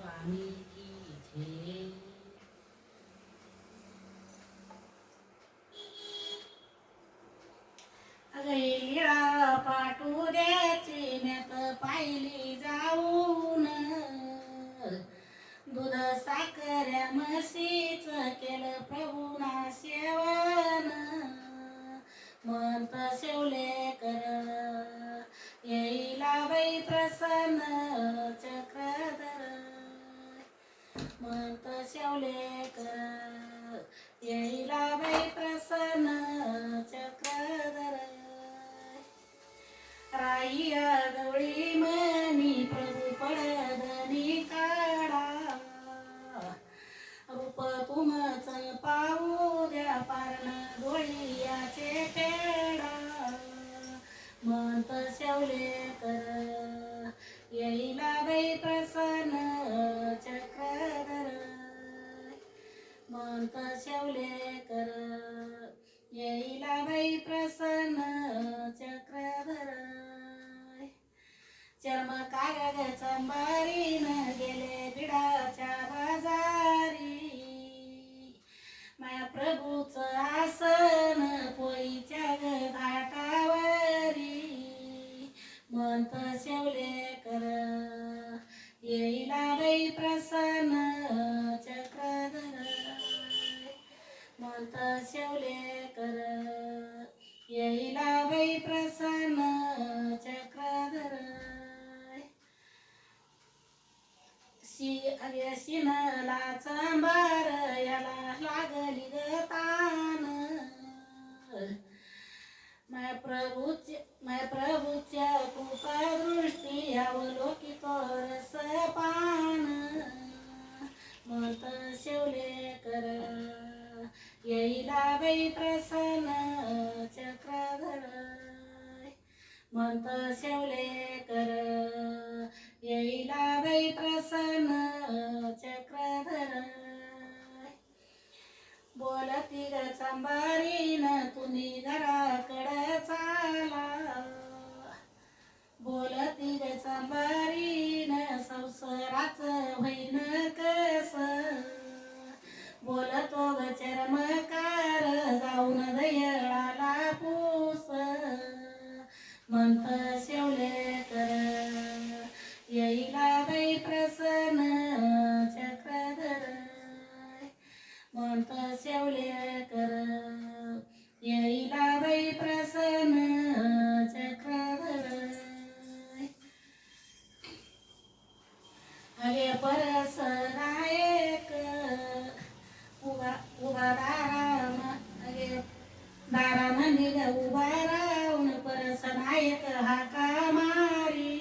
स्वामी की जय. लीळा पाटुऱ्याची म्यात पाहिली जाऊन, दूध साखऱ्या म्हशीच केलं प्रभूना सेवन. म्हणत शेवले कर येईला बाई प्रसन्न चक्रधर. म्हणत शेवले कर येईला बाई प्रसन्न चक्रधर. राईया गवळी मनी प्रभू पडदनी काढा, रूप तुमच पाहू द्या पारण डोळियाचे टेडा. म्हणत शेवले कर येईला बाई प्रसन्न चक्रधर. म्हणत शेवले कर येईला बाई प्रसन्न चक्रधर. चर्मकार चंबारीन गेले बिडाच्या बाजारी, माया प्रभूच आसन पोईच्या घाटावरी. म्हणत शेवले कर येईला बाई प्रसन्न चक्रधर. म्हणत शेवले कर येईला बाई प्रसन्न चक्रधर. शिनला चांबार याला लागली ग तान, माय प्रभूच्या कृपा दृष्टी अवलोकितो रस पान. म्हणत शेवले कर येईला बाई प्रसन्न चक्रधर. म्हणत शेवले कर येईला बाई प्रसन्न चक्रधर. बोलती ग चांबारीन तुम्ही घराकडे चाला, बोलती ग चांबारीन संसाराच होईन कस. बोलतो ग चर्मकार जाऊन दयळाला पूस. म्हणत शेवले कर येईला बाई प्रसन्न चक्रधर. म्हणत शेवले कर येईला बाई प्रसन्न चक्रधर. अगे परस नायक उभा दारामंदी उभा राहून परस नायक हाका मारी.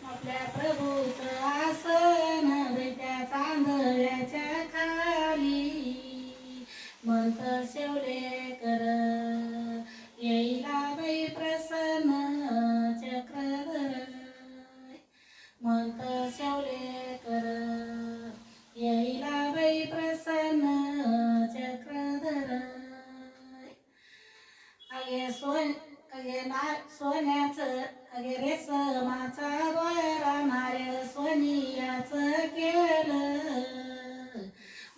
आपल्या प्रभूच आसन त्या चांदण्याच्या खाली. म्हणत शेवले कर येईला बाई प्रसन्न चक्रधर. म्हणत शेवले कर येईला बाई प्रसन्न चक्रधर. सोन्याच रेशमाचा द्वारा नारळ सोनियाच केलं.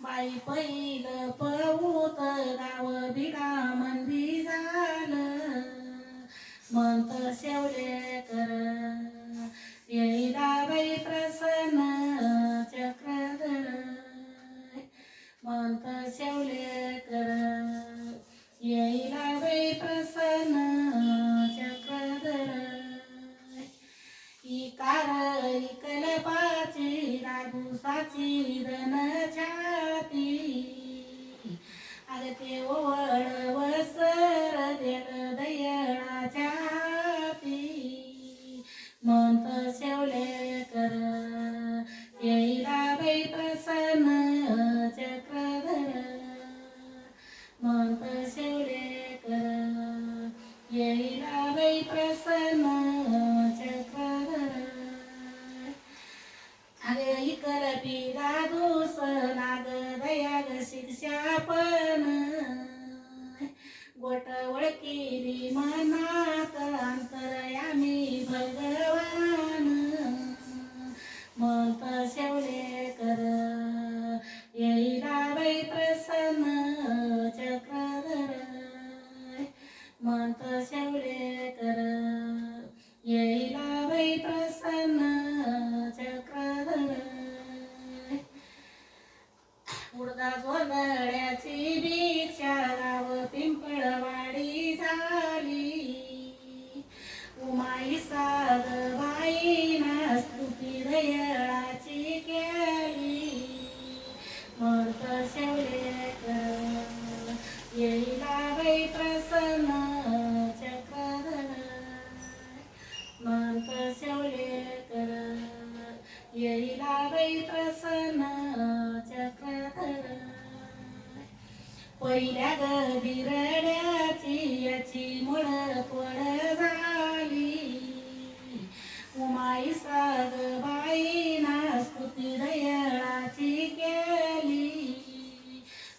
बाई पहिलं पऊत गाव बिडा मंदी झालं. म्हणत शेवले कर येईला बाई प्रसन्न चक्रधर. म्हणत शेवले कर येईला बाई प्रसन्न चक्रधर. इकार इकलपाची रागुसाची धन छाती, अरे ते ओवळ वसर देल दयळाच्या हाती. म्हणत शेवले कर येईला बाई प्रसन्न चक्रधर. म्हणत शेवले कर येईला बाई प्रसन्न चक्रधर. अरे इकर पिरा दुस नाग दयाग शिक्षा पण, गोट ओळखीली मनात अंतरयामी भगवान. म्हणत येईला बाई प्रसन्न चक्रधर पहिल्या गदिरड्याची याची मुळ तोड झाली उमाई सागबाईना स्तुती दयाळाची केली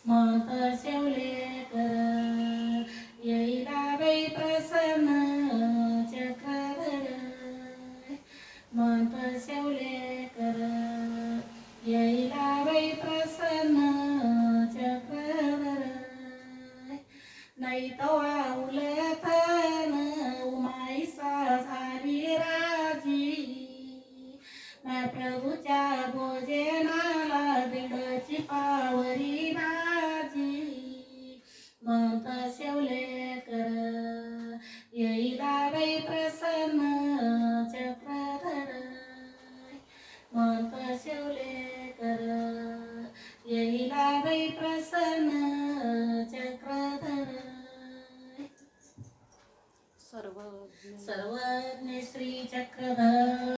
म्हणत शेवलेकर येईला बाई प्रसन्न चक्रधर म्हणत शेवलेकर येईला बाई प्रसन्न चक्रधर नाही तवा उलथन उमाईसा झाली राजी माय प्रभूच्या भोजनाला दीडची पावरी भाजी म्हणत शेवलेकर येईला बाई प्रसन्न चक्रधर म्हणत शेवलेकर येईला बाई प्रसन्न चक्रधर सर्व